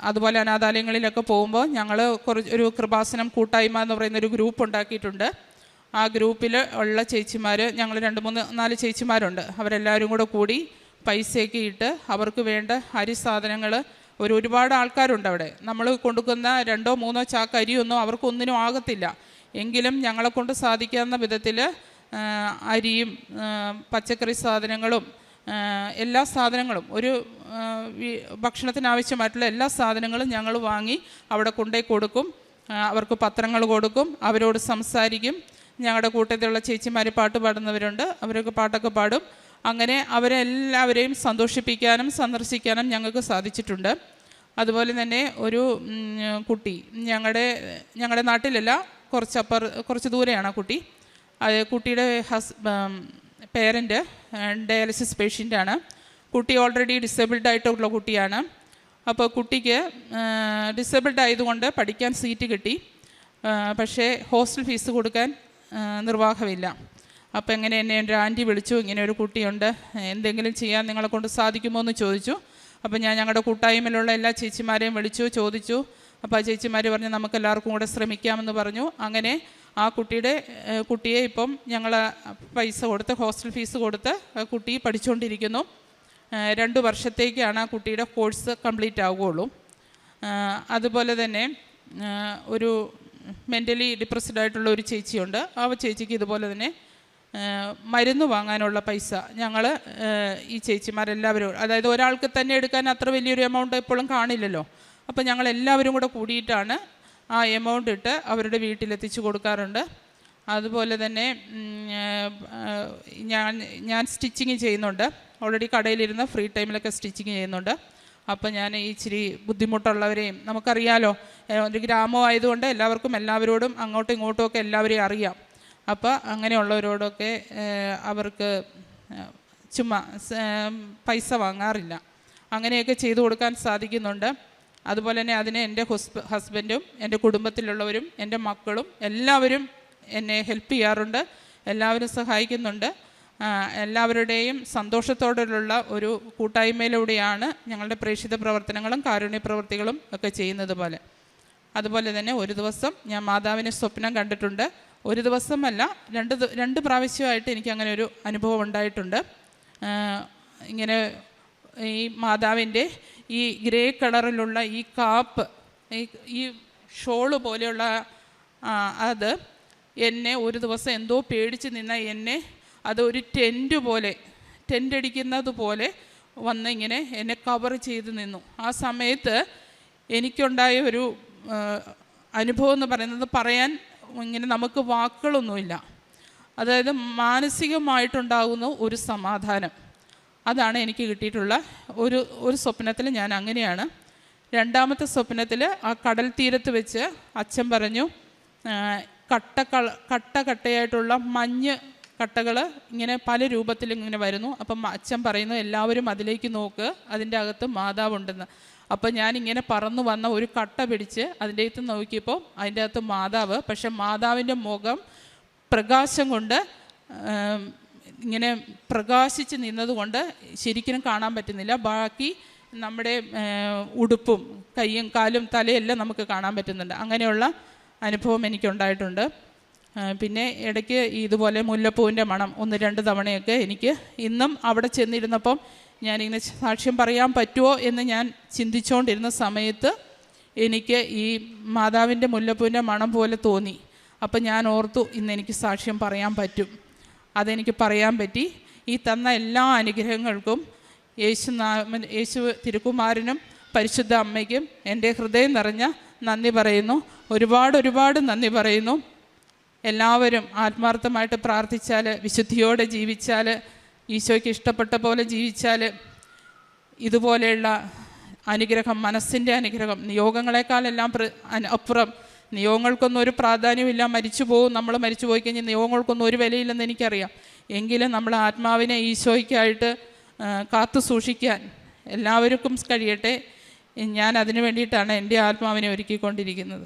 അതുപോലെ അനാഥാലയങ്ങളിലൊക്കെ പോകുമ്പോൾ ഞങ്ങൾ ഒരു കൃപാസനം കൂട്ടായ്മ എന്ന് പറയുന്നൊരു ഗ്രൂപ്പ് ഉണ്ടാക്കിയിട്ടുണ്ട്. ആ ഗ്രൂപ്പിൽ ഉള്ള ചേച്ചിമാർ, ഞങ്ങൾ 2-3-4 ചേച്ചിമാരുണ്ട്, അവരെല്ലാവരും കൂടി പൈസയൊക്കെ ഇട്ട് അവർക്ക് വേണ്ട അരി സാധനങ്ങൾ, ഒരുപാട് ആൾക്കാരുണ്ട് അവിടെ. നമ്മൾ കൊടുക്കുന്ന 2-3 ചാക്ക് അരിയൊന്നും അവർക്കൊന്നിനും ആകത്തില്ല. എങ്കിലും ഞങ്ങളെക്കൊണ്ട് സാധിക്കാവുന്ന വിധത്തിൽ അരിയും പച്ചക്കറി സാധനങ്ങളും എല്ലാ സാധനങ്ങളും, ഒരു ഭക്ഷണത്തിനാവശ്യമായിട്ടുള്ള എല്ലാ സാധനങ്ങളും ഞങ്ങൾ വാങ്ങി അവിടെ കൊണ്ടുപോയി കൊടുക്കും. അവർക്ക് പത്രങ്ങൾ കൊടുക്കും, അവരോട് സംസാരിക്കും. ഞങ്ങളുടെ കൂട്ടത്തിലുള്ള ചേച്ചിമാർ പാട്ട് പാടുന്നവരുണ്ട്, അവരൊക്കെ പാട്ടൊക്കെ പാടും. അങ്ങനെ അവരെല്ലാവരെയും സന്തോഷിപ്പിക്കാനും സന്ദർശിക്കാനും ഞങ്ങൾക്ക് സാധിച്ചിട്ടുണ്ട്. അതുപോലെ തന്നെ ഒരു കുട്ടി ഞങ്ങളുടെ നാട്ടിലല്ല, കുറച്ച് ദൂരെയാണ് ആ കുട്ടി. കുട്ടിയുടെ പേരൻറ്റ് ഡയാലിസിസ് പേഷ്യൻ്റാണ്. കുട്ടി ഓൾറെഡി ഡിസേബിൾഡ് ആയിട്ടുള്ള കുട്ടിയാണ്. അപ്പോൾ കുട്ടിക്ക് ഡിസേബിൾഡ് ആയതുകൊണ്ട് പഠിക്കാൻ സീറ്റ് കിട്ടി, പക്ഷേ ഹോസ്റ്റൽ ഫീസ് കൊടുക്കാൻ നിർവാഹമില്ല. അപ്പോൾ എന്നെ എൻ്റെ ആൻറ്റി വിളിച്ചു, ഇങ്ങനെ ഒരു കുട്ടിയുണ്ട്, എന്തെങ്കിലും ചെയ്യാൻ നിങ്ങളെ കൊണ്ട് സാധിക്കുമോ എന്ന് ചോദിച്ചു. അപ്പോൾ ഞാൻ ഞങ്ങളുടെ കൂട്ടായ്മയിലുള്ള എല്ലാ ചേച്ചിമാരെയും ചോദിച്ചു. അപ്പോൾ ആ ചേച്ചിമാർ പറഞ്ഞു നമുക്ക് എല്ലാവർക്കും കൂടെ ശ്രമിക്കാമെന്ന് പറഞ്ഞു. അങ്ങനെ ആ കുട്ടിയെ ഇപ്പം ഞങ്ങൾ പൈസ കൊടുത്ത് ഹോസ്റ്റൽ ഫീസ് കൊടുത്ത് ആ കുട്ടി പഠിച്ചുകൊണ്ടിരിക്കുന്നു. 2 വർഷത്തേക്കാണ് ആ കുട്ടിയുടെ കോഴ്സ് കംപ്ലീറ്റ് ആവുകയുള്ളൂ. അതുപോലെ തന്നെ ഒരു മെൻ്റലി ഡിപ്രസ്ഡ് ആയിട്ടുള്ള ഒരു ചേച്ചിയുണ്ട്. ആ ചേച്ചിക്ക് ഇതുപോലെ തന്നെ മരുന്ന് വാങ്ങാനുള്ള പൈസ ഞങ്ങൾ ഈ ചേച്ചിമാരെല്ലാവരും, അതായത് ഒരാൾക്ക് തന്നെ എടുക്കാൻ അത്ര വലിയൊരു എമൗണ്ട് എപ്പോഴും കാണില്ലല്ലോ. അപ്പോൾ ഞങ്ങളെല്ലാവരും കൂടിയിട്ടാണ് ആ എമൗണ്ട് ഇട്ട് അവരുടെ വീട്ടിലെത്തിച്ചു കൊടുക്കാറുണ്ട്. അതുപോലെ തന്നെ ഞാൻ സ്റ്റിച്ചിങ് ചെയ്യുന്നുണ്ട്. ഓൾറെഡി കടയിലിരുന്ന് ഫ്രീ ടൈമിലൊക്കെ സ്റ്റിച്ചിങ് ചെയ്യുന്നുണ്ട്. അപ്പോൾ ഞാൻ ഇച്ചിരി ബുദ്ധിമുട്ടുള്ളവരെയും, നമുക്കറിയാലോ ഒരു ഗ്രാമമായതുകൊണ്ട് എല്ലാവരോടും അങ്ങോട്ടും ഇങ്ങോട്ടും ഒക്കെ എല്ലാവരെയും അറിയാം. അപ്പോൾ അങ്ങനെയുള്ളവരോടൊക്കെ അവർക്ക് ചുമ്മാ പൈസ വാങ്ങാറില്ല. അങ്ങനെയൊക്കെ ചെയ്തു കൊടുക്കാൻ സാധിക്കുന്നുണ്ട്. അതുപോലെ തന്നെ അതിന് എൻ്റെ ഹസ്ബൻഡും എൻ്റെ കുടുംബത്തിലുള്ളവരും എൻ്റെ മക്കളും എല്ലാവരും എന്നെ ഹെൽപ്പ് ചെയ്യാറുണ്ട്, എല്ലാവരും സഹായിക്കുന്നുണ്ട്. എല്ലാവരുടെയും സന്തോഷത്തോടുള്ള ഒരു കൂട്ടായ്മയിലൂടെയാണ് ഞങ്ങളുടെ പ്രേക്ഷിത പ്രവർത്തനങ്ങളും കാരുണ്യ പ്രവർത്തികളും ഒക്കെ ചെയ്യുന്നത് പോലെ. അതുപോലെ തന്നെ ഒരു ദിവസം ഞാൻ മാതാവിനെ സ്വപ്നം കണ്ടിട്ടുണ്ട്. ഒരു ദിവസമല്ല, രണ്ട് പ്രാവശ്യമായിട്ട് എനിക്ക് അങ്ങനെ ഒരു അനുഭവം ഉണ്ടായിട്ടുണ്ട്. ഇങ്ങനെ ഈ മാതാവിൻ്റെ ഈ ഗ്രേ കളറിലുള്ള ഈ കാപ്പ്, ഈ ഷോള് പോലെയുള്ള അത് എന്നെ ഒരു ദിവസം എന്തോ പേടിച്ച് നിന്ന എന്നെ അതൊരു ടെൻ്റ് അടിക്കുന്നത് പോലെ വന്ന് ഇങ്ങനെ എന്നെ കവർ ചെയ്ത് നിന്നു. ആ സമയത്ത് എനിക്കുണ്ടായ ഒരു അനുഭവം എന്ന് പറയുന്നത് പറയാൻ ഇങ്ങനെ നമുക്ക് വാക്കുകളൊന്നുമില്ല. അതായത് മാനസികമായിട്ടുണ്ടാകുന്ന ഒരു സമാധാനം, അതാണ് എനിക്ക് കിട്ടിയിട്ടുള്ള ഒരു സ്വപ്നത്തിൽ ഞാൻ അങ്ങനെയാണ്. രണ്ടാമത്തെ സ്വപ്നത്തിൽ ആ കടൽ തീരത്ത് വെച്ച് അച്ഛൻ പറഞ്ഞു, കട്ടയായിട്ടുള്ള മഞ്ഞ് കട്ടകൾ ഇങ്ങനെ പല രൂപത്തിൽ ഇങ്ങനെ വരുന്നു. അപ്പം അച്ഛൻ പറയുന്നു, എല്ലാവരും അതിലേക്ക് നോക്ക്, അതിൻ്റെ അകത്ത് മാതാവുണ്ടെന്ന്. അപ്പം ഞാനിങ്ങനെ പറന്നു വന്ന ഒരു കട്ട പിടിച്ച് അതിൻ്റെ അകത്ത് നോക്കിയപ്പോൾ അതിൻ്റെ അകത്ത് മാതാവ്. പക്ഷെ മാതാവിൻ്റെ മുഖം പ്രകാശം കൊണ്ട് ഇങ്ങനെ പ്രകാശിച്ച് നിന്നതുകൊണ്ട് ശരിക്കും കാണാൻ പറ്റുന്നില്ല. ബാക്കി നമ്മുടെ ഉടുപ്പും കയ്യും കാലും തലയെല്ലാം നമുക്ക് കാണാൻ പറ്റുന്നുണ്ട്. അങ്ങനെയുള്ള അനുഭവം എനിക്കുണ്ടായിട്ടുണ്ട്. പിന്നെ ഇടയ്ക്ക് ഇതുപോലെ മുല്ലപ്പൂവിൻ്റെ മണം 1-2 തവണയൊക്കെ എനിക്ക് ഇന്നും അവിടെ ചെന്നിരുന്നപ്പം ഞാനിങ്ങനെ സാക്ഷ്യം പറയാൻ പറ്റുമോ എന്ന് ഞാൻ ചിന്തിച്ചുകൊണ്ടിരുന്ന സമയത്ത് എനിക്ക് ഈ മാതാവിൻ്റെ മുല്ലപ്പൂവിൻ്റെ മണം പോലെ തോന്നി. അപ്പം ഞാൻ ഓർത്തു, ഇന്നെനിക്ക് സാക്ഷ്യം പറയാൻ പറ്റും. അതെനിക്ക് പറയാൻ പറ്റി. ഈ തന്ന എല്ലാ അനുഗ്രഹങ്ങൾക്കും യേശു തിരുക്കുമാരനും പരിശുദ്ധ അമ്മയ്ക്കും എൻ്റെ ഹൃദയം നിറഞ്ഞ നന്ദി പറയുന്നു. ഒരുപാട് നന്ദി പറയുന്നു. എല്ലാവരും ആത്മാർത്ഥമായിട്ട് പ്രാർത്ഥിച്ചാൽ, വിശുദ്ധിയോടെ ജീവിച്ചാൽ, ഈശോയ്ക്ക് ഇഷ്ടപ്പെട്ട പോലെ ജീവിച്ചാൽ ഇതുപോലെയുള്ള അനുഗ്രഹം, മനസ്സിൻ്റെ അനുഗ്രഹം, നിയോഗങ്ങളെക്കാളെല്ലാം അപ്പുറം. നിയോഗങ്ങൾക്കൊന്നും ഒരു പ്രാധാന്യമില്ല, മരിച്ചു പോകും. നമ്മൾ മരിച്ചു പോയി കഴിഞ്ഞാൽ നിയോഗങ്ങൾക്കൊന്നും ഒരു വിലയില്ലെന്ന് എനിക്കറിയാം. എങ്കിലും നമ്മൾ ആത്മാവിനെ ഈശോയ്ക്കായിട്ട് കാത്തു സൂക്ഷിക്കാൻ എല്ലാവർക്കും കഴിയട്ടെ. ഞാൻ അതിനു വേണ്ടിയിട്ടാണ് എൻ്റെ ആത്മാവിനെ ഒരുക്കിക്കൊണ്ടിരിക്കുന്നത്.